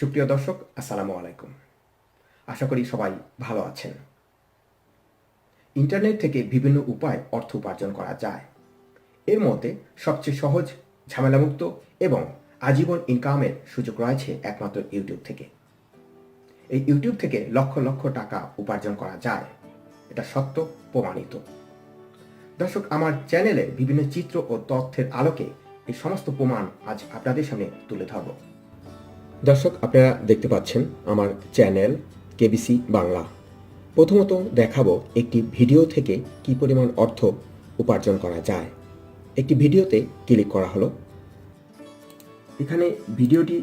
সুপ্রিয় দর্শক, আসসালামু আলাইকুম। আশা করি সবাই ভালো আছেন। ইন্টারনেট থেকে বিভিন্ন উপায়ে অর্থ উপার্জন করা যায়। এর মধ্যে সবচেয়ে সহজ, ঝামেলামুক্ত এবং আজীবন ইনকামের সুযোগ রয়েছে একমাত্র ইউটিউব থেকে। এই ইউটিউব থেকে লক্ষ লক্ষ টাকা উপার্জন করা যায়, এটা সত্য, প্রমাণিত। দর্শক, আমার চ্যানেলে বিভিন্ন চিত্র ও তথ্যের আলোকে এই সমস্ত প্রমাণ আজ আপনাদের সামনে তুলে ধরব। দর্শক, আপনারা দেখতে পাচ্ছেন আমার চ্যানেল কেবিসি বাংলা। প্রথমত দেখাবো একটি ভিডিও থেকে কি পরিমাণ অর্থ উপার্জন করা যায়। একটি ভিডিওতে ক্লিক করা হলো। এখানে ভিডিওটি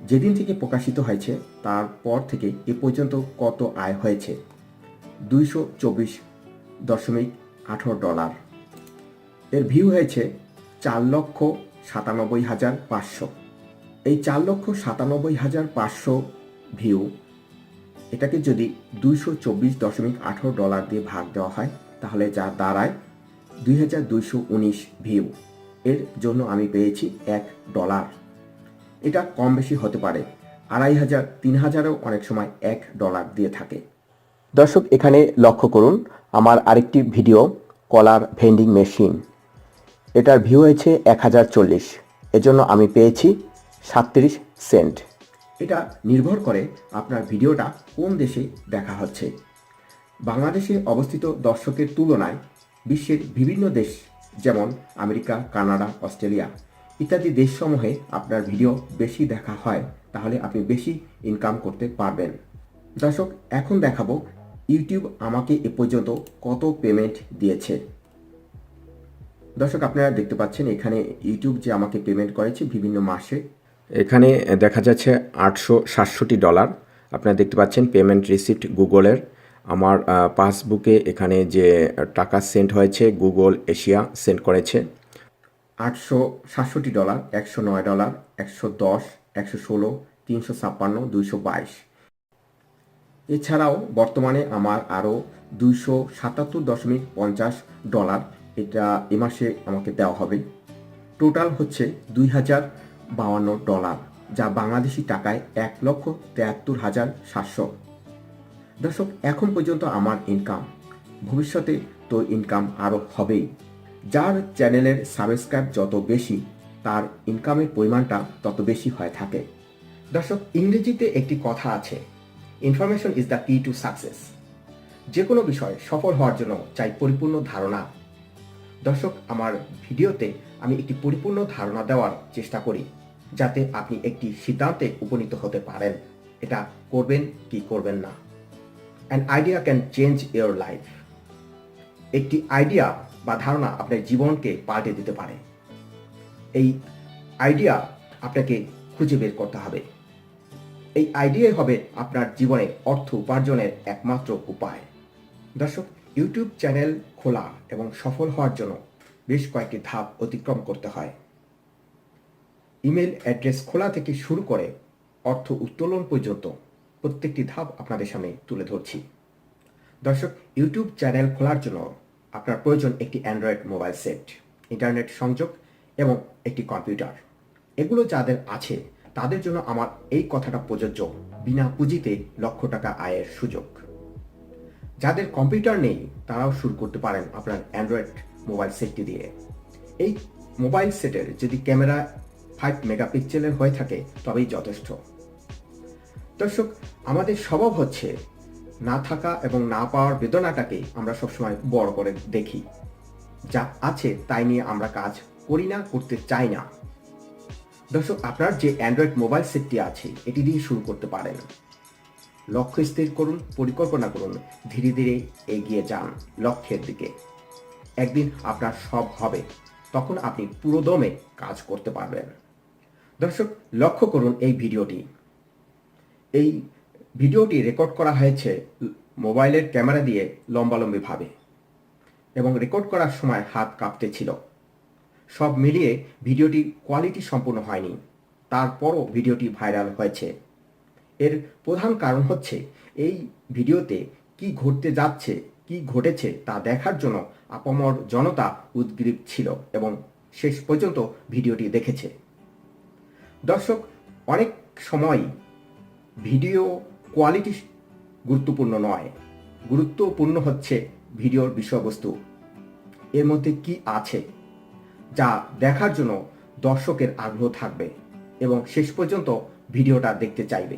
যেদিন থেকে প্রকাশিত হয়েছে তারপর থেকে এ পর্যন্ত কত আয় হয়েছে, $224.18। এর ভিউ হয়েছে 4,97,500। এই 4,97,500 ভিউ, এটাকে যদি $224.18 দিয়ে ভাগ দেওয়া হয় তাহলে যা দাঁড়ায় 2,219 ভিউ। এর জন্য আমি পেয়েছি $1। এটা কম বেশি হতে পারে, 2,500, 3,000ও অনেক সময় $1 দিয়ে থাকে। দর্শক, এখানে লক্ষ্য করুন আমার আরেকটি ভিডিও, কলার ভেন্ডিং মেশিন। এটার ভিউ হয়েছে 1,040, এজন্য আমি পেয়েছি 37 সেন্ট। এটা নির্ভর করে আপনার ভিডিওটা কোন দেশে দেখা হচ্ছে। বাংলাদেশে অবস্থিত দর্শকের তুলনায় বিশ্বের বিভিন্ন দেশ যেমন আমেরিকা, কানাডা, অস্ট্রেলিয়া ইত্যাদি দেশসমূহে আপনার ভিডিও বেশি দেখা হয়, তাহলে আপনি বেশি ইনকাম করতে পারবেন। দর্শক, এখন দেখাবো ইউটিউব আমাকে এ পর্যন্ত কত পেমেন্ট দিয়েছে। দর্শক, আপনারা দেখতে পাচ্ছেন এখানে ইউটিউব যে আমাকে পেমেন্ট করেছে বিভিন্ন মাসে, এখানে দেখা যাচ্ছে $867। আপনারা দেখতে পাচ্ছেন পেমেন্ট রিসিপ্ট গুগলের। আমার পাসবুকে এখানে যে টাকা সেন্ড হয়েছে গুগল এশিয়া সেন্ড করেছে $867, $109, $110, $116, $356, $222। এছাড়াও বর্তমানে আমার আরও $277.50 এটা এ মাসে আমাকে দেওয়া হবে। টোটাল হচ্ছে $2,052, যা বাংলাদেশি টাকায় 1,73,700। দর্শক, এখন পর্যন্ত আমার ইনকাম, ভবিষ্যতে তো ইনকাম আরও হবেই। যার চ্যানেলের সাবস্ক্রাইব যত বেশি তার ইনকামের পরিমাণটা তত বেশি হয়ে থাকে। দর্শক, ইংরেজিতে একটি কথা আছে, ইনফরমেশন ইজ দ্য কি টু সাকসেস। যে কোনো বিষয়ে সফল হওয়ার জন্য চাই পরিপূর্ণ ধারণা। দর্শক, আমার ভিডিওতে আমি একটি পরিপূর্ণ ধারণা দেওয়ার চেষ্টা করি যাতে আপনি একটি সিদ্ধান্তে উপনীত হতে পারেন এটা করবেন কি করবেন না। An idea can change your life. একটি আইডিয়া বা ধারণা আপনার জীবনকে পাল্টে দিতে পারে। এই আইডিয়া আপনাকে খুঁজে বের করতে হবে। এই আইডিয়াই হবে আপনার জীবনে অর্থ উপার্জনের একমাত্র উপায়। দর্শক, ইউটিউব চ্যানেল খোলা এবং সফল হওয়ার জন্য বেশ কয়েকটি ধাপ অতিক্রম করতে হয়। ইমেল অ্যাড্রেস খোলা থেকে শুরু করে অর্থ উত্তোলন পর্যন্ত প্রত্যেকটি ধাপ আপনাদের সামনে তুলে ধরছি। দর্শক, ইউটিউব চ্যানেল খোলার জন্য আপনার প্রয়োজন একটি অ্যান্ড্রয়েড মোবাইল সেট, ইন্টারনেট সংযোগ এবং একটি কম্পিউটার। এগুলো যাদের আছে তাদের জন্য আমার এই কথাটা প্রযোজ্য, বিনা পুঁজিতে লক্ষ টাকা আয়ের সুযোগ। যাদের কম্পিউটার নেই তারাও শুরু করতে পারেন আপনার অ্যান্ড্রয়েড মোবাইল সেটটি দিয়ে। এই মোবাইল সেটের যদি ক্যামেরা 5 মেগাপিক্সেলের হয়ে থাকে তবেই যথেষ্ট। দর্শক, আমাদের স্বভাব হচ্ছে না থাকা এবং না পাওয়ার বেদনাটাকে আমরা সবসময় বড় করে দেখি। যা আছে তাই নিয়ে আমরা কাজ করি না, করতে চাই না। দর্শক, আপনার যে অ্যান্ড্রয়েড মোবাইল সেটটি আছে এটি দিয়ে শুরু করতে পারেন। লক্ষ্য স্থির করুন, পরিকল্পনা করুন, ধীরে ধীরে এগিয়ে যান লক্ষ্যের দিকে। একদিন আপনার সব হবে, তখন আপনি পুরোদমে কাজ করতে পারবেন। দর্শক, লক্ষ্য করুন এই ভিডিওটি। এই ভিডিওটি রেকর্ড করা হয়েছে মোবাইলের ক্যামেরা দিয়ে লম্বালম্বিভাবে এবং রেকর্ড করার সময় হাত কাঁপতে ছিল। সব মিলিয়ে ভিডিওটি কোয়ালিটি সম্পূর্ণ হয়নি, তারপরও ভিডিওটি ভাইরাল হয়েছে। এর প্রধান কারণ হচ্ছে এই ভিডিওতে কি ঘটতে যাচ্ছে, কি ঘটেছে তা দেখার জন্য আপামর জনতা উদগ্রীব ছিল এবং শেষ পর্যন্ত ভিডিওটি দেখেছে। দর্শক, অনেক সময় ভিডিও কোয়ালিটি গুরুত্বপূর্ণ নয়, গুরুত্বপূর্ণ হচ্ছে ভিডিওর বিষয়বস্তু, এর মধ্যে কি আছে যা দেখার জন্য দর্শকের আগ্রহ থাকবে এবং শেষ পর্যন্ত ভিডিওটা দেখতে চাইবে।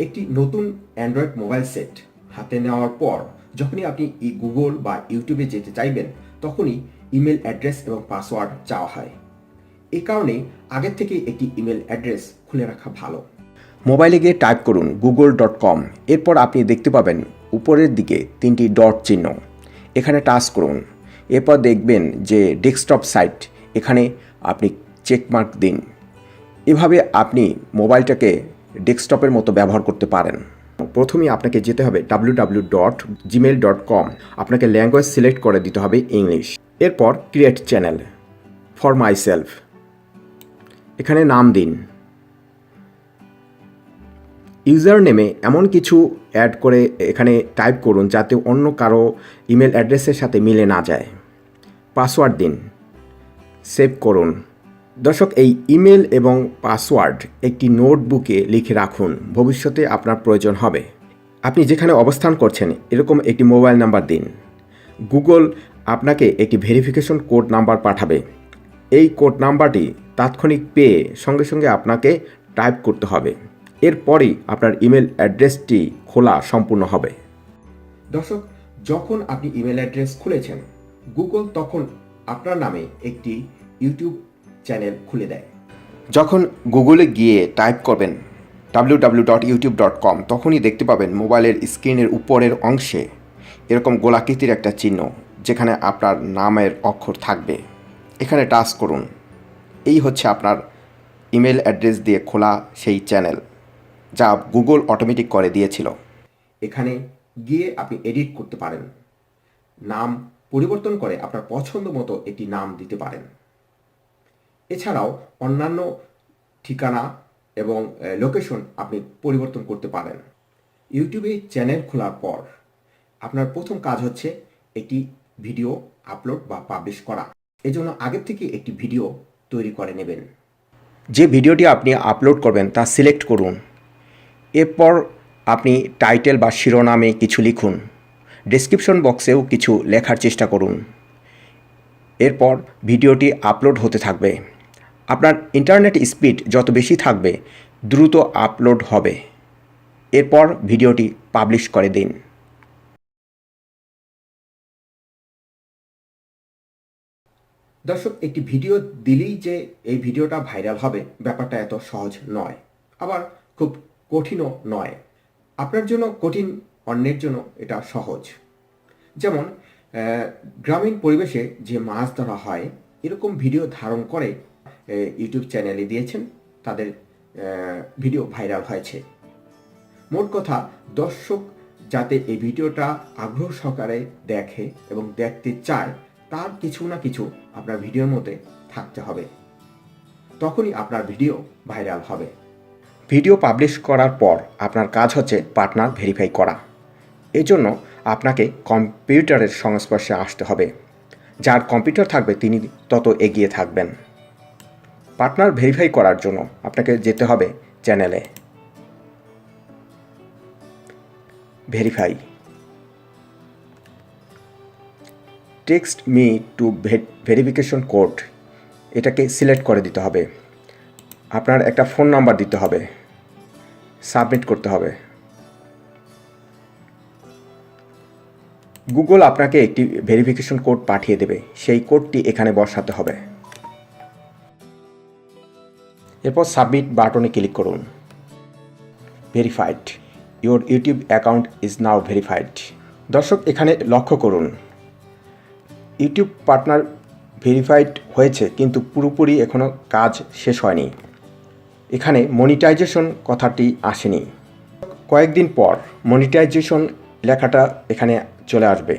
একটি নতুন অ্যান্ড্রয়েড মোবাইল সেট হাতে নেওয়ার পর যখনই আপনি গুগল বা ইউটিউবে যেতে চাইবেন তখনই ইমেল অ্যাড্রেস এবং পাসওয়ার্ড চাওয়া হয়। এই কারণে আগের থেকে একটি ইমেল অ্যাড্রেস খুলে রাখা ভালো। মোবাইলে গিয়ে টাইপ করুন google.com, এরপর আপনি দেখতে পাবেন উপরের দিকে 3টি ডট চিহ্ন, এখানে টাচ করুন। এরপর দেখবেন যে ডেস্কটপ সাইট, এখানে আপনি চেকমার্ক দিন। এভাবে আপনি মোবাইলটাকে ডেস্কটপের মতো ব্যবহার করতে পারেন। প্রথমেই আপনাকে যেতে হবে www.gmail.com, আপনাকে ল্যাঙ্গুয়েজ সিলেক্ট করে দিতে হবে ইংলিশ। এরপর create channel for my self, এখানে নাম দিন। ইউজার নেমে এমন কিছু অ্যাড করে এখানে টাইপ করুন যাতে অন্য কারো ইমেল অ্যাড্রেসের সাথে মিলে না যায়। পাসওয়ার্ড দিন, সেভ করুন। দর্শক, এই ইমেল এবং পাসওয়ার্ড একটি নোটবুকে লিখে রাখুন, ভবিষ্যতে আপনার প্রয়োজন হবে। আপনি যেখানে অবস্থান করছেন এরকম একটি মোবাইল নাম্বার দিন। গুগল আপনাকে একটি ভেরিফিকেশন কোড নাম্বার পাঠাবে। এই কোড নাম্বারটি তাৎক্ষণিক পেয়ে সঙ্গে সঙ্গে আপনাকে টাইপ করতে হবে, এরপরই আপনার ইমেল অ্যাড্রেসটি খোলা সম্পূর্ণ হবে। দর্শক, যখন আপনি ইমেল অ্যাড্রেস খুলেছেন গুগল তখন আপনার নামে একটি ইউটিউব চ্যানেল খুলে দেয়। যখন গুগলে গিয়ে টাইপ করবেন www.youtube.com তখনই দেখতে পাবেন মোবাইলের স্ক্রিনের উপরের অংশে এরকম গোলাকৃতির একটা চিহ্ন যেখানে আপনার নামের অক্ষর থাকবে, এখানে টাচ করুন। এই হচ্ছে আপনার ইমেল অ্যাড্রেস দিয়ে খোলা সেই চ্যানেল যা গুগল অটোমেটিক করে দিয়েছিল। এখানে গিয়ে আপনি এডিট করতে পারেন, নাম পরিবর্তন করে আপনার পছন্দ মতো একটি নাম দিতে পারেন। এছাড়াও অন্যান্য ঠিকানা এবং লোকেশন আপনি পরিবর্তন করতে পারেন। ইউটিউবে চ্যানেল খোলার পর আপনার প্রথম কাজ হচ্ছে একটি ভিডিও আপলোড বা পাবলিশ করা। এজন্য আগের থেকে একটি ভিডিও তৈরি করে নেবেন। যে ভিডিওটি আপনি আপলোড করবেন তা সিলেক্ট করুন। এরপর আপনি টাইটেল বা শিরোনামে কিছু লিখুন, ডেসক্রিপশন বক্সেও কিছু লেখার চেষ্টা করুন। এরপর ভিডিওটি আপলোড হতে থাকবে। আপনার ইন্টারনেট স্পিড যত বেশি থাকবে দ্রুত আপলোড হবে। এরপর ভিডিওটি পাবলিশ করে দিন। দর্শক, একটি ভিডিও দিলেই যে এই ভিডিওটা ভাইরাল হবে ব্যাপারটা এত সহজ নয়, আবার খুব কঠিনও নয়। আপনার জন্য কঠিন, অন্যের জন্য এটা সহজ। যেমন গ্রামীণ পরিবেশে যে মাছ ধরা হয় এরকম ভিডিও ধারণ করে ইউটিউব চ্যানেলে দিয়েছেন, তাদের ভিডিও ভাইরাল হয়েছে। মোট কথা, দর্শক যাতে এই ভিডিওটা আগ্রহ সহকারে দেখে এবং দেখতে চায় তার কিছু না কিছু আপনার ভিডিওর মধ্যে থাকতে হবে, তখনই আপনার ভিডিও ভাইরাল হবে। ভিডিও পাবলিশ করার পর আপনার কাজ হচ্ছে পার্টনার ভেরিফাই করা। এজন্য আপনাকে কম্পিউটারের সংস্পর্শে আসতে হবে। যার কম্পিউটার থাকবে তিনি তত এগিয়ে থাকবেন। পার্টনার ভেরিফাই করার জন্য আপনাকে যেতে হবে চ্যানেলে, verify, text me two verification code, এটাকে সিলেক্ট করে দিতে হবে। আপনার একটা ফোন নাম্বার দিতে হবে, সাবমিট করতে হবে। গুগল আপনাকে একটি ভেরিফিকেশন কোড পাঠিয়ে দেবে, সেই কোডটি এখানে বসাতে হবে। এরপর সাবমিট বাটনে ক্লিক করুন। Verified, your YouTube account is now verified. দর্শক, এখানে লক্ষ্য করুন ইউটিউব পার্টনার ভেরিফাইড হয়েছে, কিন্তু পুরোপুরি এখনও কাজ শেষ হয়নি। এখানে মনিটাইজেশন কথাটি আসেনি। কয়েকদিন পর মনিটাইজেশন লেখাটা এখানে চলে আসবে।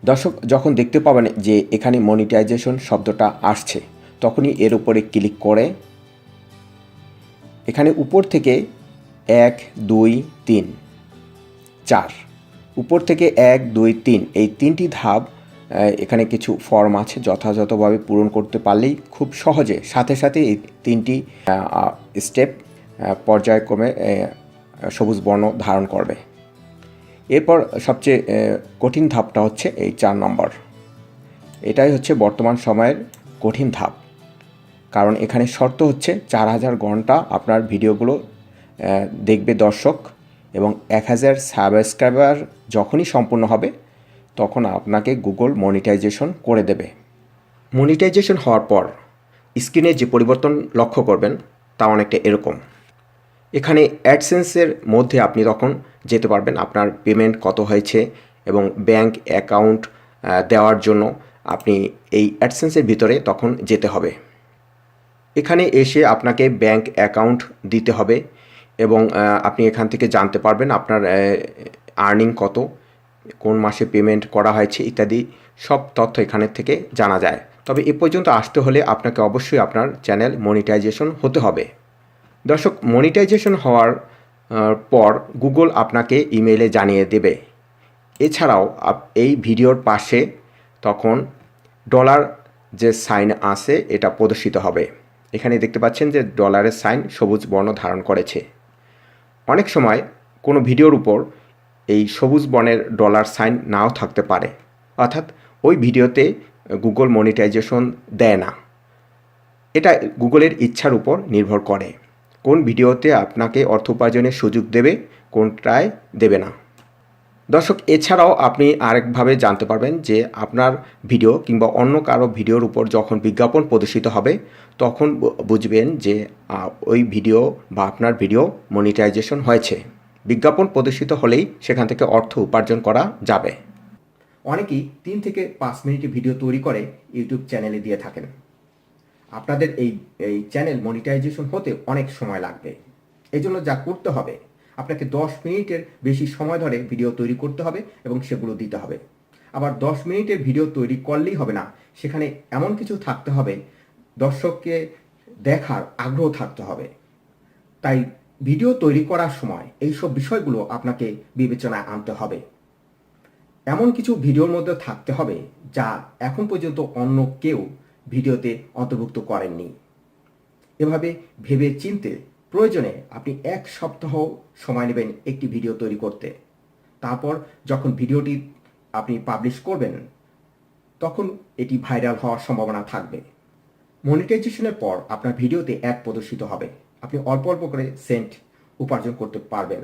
দর্শক, যখন দেখতে পাবেন যে এখানে মনিটাইজেশন শব্দটা আসছে তখনই এর উপরে ক্লিক করে এখানে উপর থেকে 1 2 3 4 উপর থেকে 1 2 3 এই 3টি ধাপ, এখানে কিছু ফর্ম আছে, যথাযথভাবে পূরণ করতে পারলেই খুব সহজে সাথে সাথে এই 3টি স্টেপ পর্যায়ক্রমে সবুজ বর্ণ ধারণ করবে। এরপর সবচেয়ে কঠিন ধাপটা হচ্ছে এই 4 নম্বর। এটাই হচ্ছে বর্তমান সময়ের কঠিন ধাপ, কারণ এখানে শর্ত হচ্ছে 4000 ঘন্টা আপনার ভিডিওগুলো দেখবে দর্শক, এবং 1000 সাবস্ক্রাইবার যখনই সম্পূর্ণ হবে তখন আপনাকে গুগল মনিটাইজেশন করে দেবে। মনিটাইজেশন হওয়ার পর স্ক্রিনে যে পরিবর্তন লক্ষ্য করবেন তা অনেকটা এরকম। এখানে অ্যাডসেন্সের মধ্যে আপনি তখন যেতে পারবেন আপনার পেমেন্ট কত হয়েছে, এবং ব্যাংক অ্যাকাউন্ট দেওয়ার জন্য আপনি এই অ্যাডসেন্সের ভিতরে তখন যেতে হবে। এখানে এসে আপনাকে ব্যাংক অ্যাকাউন্ট দিতে হবে, এবং আপনি এখান থেকে জানতে পারবেন আপনার আর্নিং কত, কোন মাসে পেমেন্ট করা হয়েছে ইত্যাদি সব তথ্য এখানে থেকে জানা যায়। তবে এ পর্যন্ত আসতে হলে আপনাকে অবশ্যই আপনার চ্যানেল মনিটাইজেশন হতে হবে। দর্শক, মনিটাইজেশন হওয়ার পর গুগল আপনাকে ইমেইলে জানিয়ে দেবে। এছাড়াও এই ভিডিওর পাশে তখন ডলার যে সাইন আছে এটা প্রদর্শিত হবে। এখানে দেখতে পাচ্ছেন যে ডলারের সাইন সবুজ বর্ণ ধারণ করেছে। অনেক সময় কোনো ভিডিওর উপর এই সবুজ বর্ণের ডলার সাইন নাও থাকতে পারে, অর্থাৎ ওই ভিডিওতে গুগল মনিটাইজেশন দেয় না। এটা গুগলের ইচ্ছার উপর নির্ভর করে কোন ভিডিওতে আপনাকে অর্থ উপার্জনের সুযোগ দেবে, কোনটায় দেবে না। দর্শক, এছাড়াও আপনি আরেকভাবে জানতে পারবেন যে আপনার ভিডিও কিংবা অন্য কারো ভিডিওর উপর যখন বিজ্ঞাপন প্রদর্শিত হবে তখন বুঝবেন যে ওই ভিডিও বা আপনার ভিডিও মনিটাইজেশন হয়েছে। বিজ্ঞাপন প্রদর্শিত হলেই সেখান থেকে অর্থ উপার্জন করা যাবে। অনেকেই 3 থেকে 5 মিনিটের ভিডিও তৈরি করে ইউটিউব চ্যানেলে দিয়ে থাকেন। আপনাদের এই চ্যানেল মনিটাইজেশন হতে অনেক সময় লাগবে। এই জন্য যা করতে হবে, আপনাকে 10 মিনিটের বেশি সময় ধরে ভিডিও তৈরি করতে হবে এবং সেগুলো দিতে হবে। আবার 10 মিনিটের ভিডিও তৈরি করলেই হবে না, সেখানে এমন কিছু থাকতে হবে, দর্শককে দেখার আগ্রহ থাকতে হবে। তাই ভিডিও তৈরি করার সময় এইসব বিষয়গুলো আপনাকে বিবেচনায় আনতে হবে। এমন কিছু ভিডিওর মধ্যে থাকতে হবে যা এখন পর্যন্ত অন্য কেউ ভিডিওতে অন্তর্ভুক্ত করেননি। এভাবে ভেবে চিন্তে প্রয়োজনে আপনি 1 সপ্তাহ সময় নেবেন একটি ভিডিও তৈরি করতে। তারপর যখন ভিডিওটি আপনি পাবলিশ করবেন তখন এটি ভাইরাল হওয়ার সম্ভাবনা থাকবে। মনিটাইজেশনের পর আপনার ভিডিওতে অ্যাড প্রদর্শিত হবে। আপনি অল্প অল্প করে সেন্ট উপার্জন করতে পারবেন।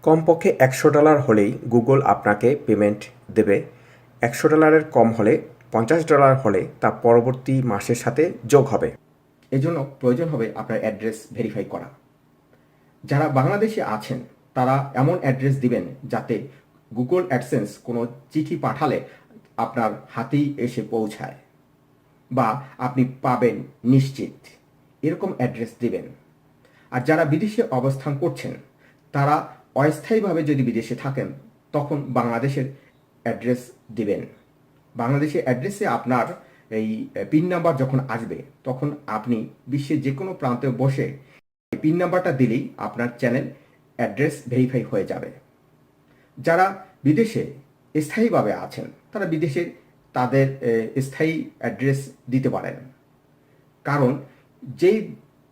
কমপক্ষে $100 হলেই গুগল আপনাকে পেমেন্ট দেবে। $100 কম হলে, $50 হলে তা পরবর্তী মাসের সাথে যোগ হবে। এজন্য প্রয়োজন হবে আপনার অ্যাড্রেস ভেরিফাই করা। যারা বাংলাদেশে আছেন তারা এমন অ্যাড্রেস দিবেন যাতে গুগল অ্যাডসেন্স কোনো চিঠি পাঠালে আপনার হাতেই এসে পৌঁছায় বা আপনি পাবেন নিশ্চিত, এরকম অ্যাড্রেস দিবেন। আর যারা বিদেশে অবস্থান করছেন তারা অস্থায়ীভাবে যদি বিদেশে থাকেন তখন বাংলাদেশের অ্যাড্রেস দিবেন। বাংলাদেশের অ্যাড্রেসে আপনার এই পিন নাম্বার যখন আসবে তখন আপনি বিশ্বের যে কোনো প্রান্তে বসে পিন নাম্বারটা দিলেই আপনার চ্যানেল অ্যাড্রেস ভেরিফাই হয়ে যাবে। যারা বিদেশে স্থায়ীভাবে আছেন তারা বিদেশে তাদের স্থায়ী অ্যাড্রেস দিতে পারেন, কারণ যেই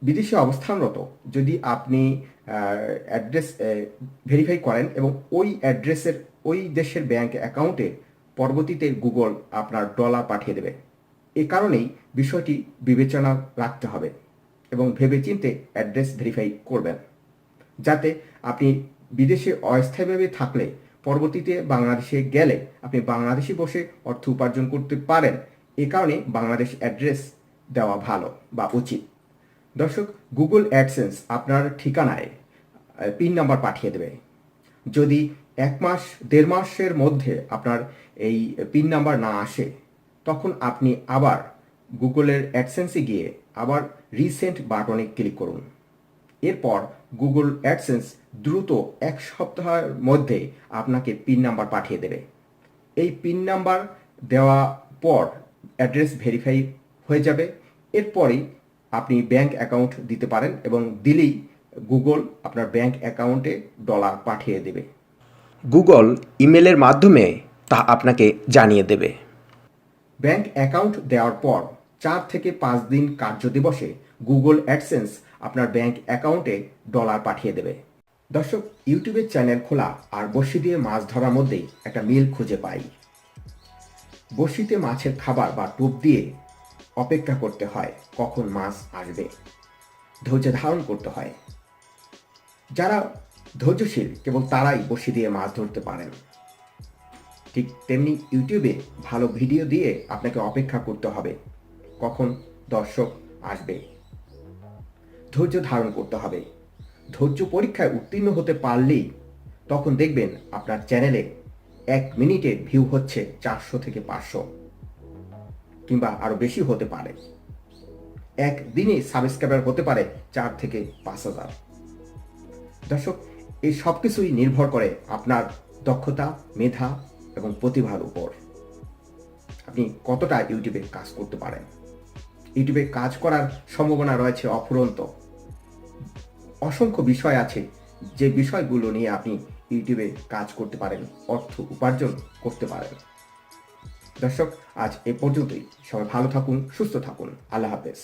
বিদেশে অবস্থানরত যদি আপনি অ্যাড্রেস ভেরিফাই করেন এবং ওই অ্যাড্রেসের ওই দেশের ব্যাংক অ্যাকাউন্টে পরবর্তীতে গুগল আপনার ডলার পাঠিয়ে দেবে। এ কারণেই বিষয়টি বিবেচনা রাখতে হবে এবং ভেবেচিন্তে অ্যাড্রেস ভেরিফাই করবেন, যাতে আপনি বিদেশে অস্থায়ীভাবে থাকলে পরবর্তীতে বাংলাদেশে গেলে আপনি বাংলাদেশে বসে অর্থ উপার্জন করতে পারেন। এ কারণে বাংলাদেশ অ্যাড্রেস দেওয়া ভালো বা উচিত। দর্শক, গুগল অ্যাডসেন্স আপনার ঠিকানায় পিন নাম্বার পাঠিয়ে দেবে। যদি 1 মাস 1.5 মাসের মধ্যে আপনার এই পিন নাম্বার না আসে তখন আপনি আবার গুগলের অ্যাডসেন্সে গিয়ে আবার রিসেন্ট বাটনে ক্লিক করুন। এরপর গুগল অ্যাডসেন্স দ্রুত 1 সপ্তাহের মধ্যে আপনাকে পিন নাম্বার পাঠিয়ে দেবে। এই পিন নাম্বার দেওয়া পর অ্যাড্রেস ভেরিফাই হয়ে যাবে। এরপরেই আপনি ব্যাংক অ্যাকাউন্ট দিতে পারেন এবং দিলেই গুগল আপনার ব্যাংক অ্যাকাউন্টে ডলার পাঠিয়ে দেবে। গুগল ইমেলের মাধ্যমে তা আপনাকে জানিয়ে দেবে। ব্যাংক অ্যাকাউন্ট দেওয়ার পর 4 থেকে 5 দিন কার্য দিবসে গুগল অ্যাডসেন্স আপনার ব্যাংক অ্যাকাউন্টে ডলার পাঠিয়ে দেবে। দর্শক, ইউটিউবের চ্যানেল খোলা আর বড়শি দিয়ে মাছ ধরার মধ্যেই একটা মিল খুঁজে পাই। বড়শিতে মাছের খাবার বা টোপ দিয়ে অপেক্ষা করতে হয় কখন মাছ আসবে, ধৈর্য ধারণ করতে হয়। যারা ধৈর্যশীল কেবল তারাই বড়শি দিয়ে মাছ ধরতে পারেন। ঠিক তেমনি ইউটিউবে ভালো ভিডিও দিয়ে আপনাকে অপেক্ষা করতে হবে কখন দর্শক আসবে, ধৈর্য ধারণ করতে হবে। ধৈর্য পরীক্ষায় উত্তীর্ণ হতে পারলেই তখন দেখবেন আপনার চ্যানেলে 1 মিনিটে ভিউ হচ্ছে 400 থেকে 500 কিংবা আরও বেশি হতে পারে। একদিনে সাবস্ক্রাইবার হতে পারে 4 থেকে 5,000। দর্শক, এই সব কিছুই নির্ভর করে আপনার দক্ষতা, মেধা এবং প্রতিভার উপর। আপনি কতটা ইউটিউবে কাজ করতে পারেন। ইউটিউবে কাজ করার সম্ভাবনা রয়েছে অফুরন্ত। অসংখ্য বিষয় আছে যে বিষয়গুলো নিয়ে আপনি ইউটিউবে কাজ করতে পারেন, অর্থ উপার্জন করতে পারেন। দর্শক, আজ এ পর্যন্তই। সবাই ভালো থাকুন, সুস্থ থাকুন। আল্লাহ হাফেজ।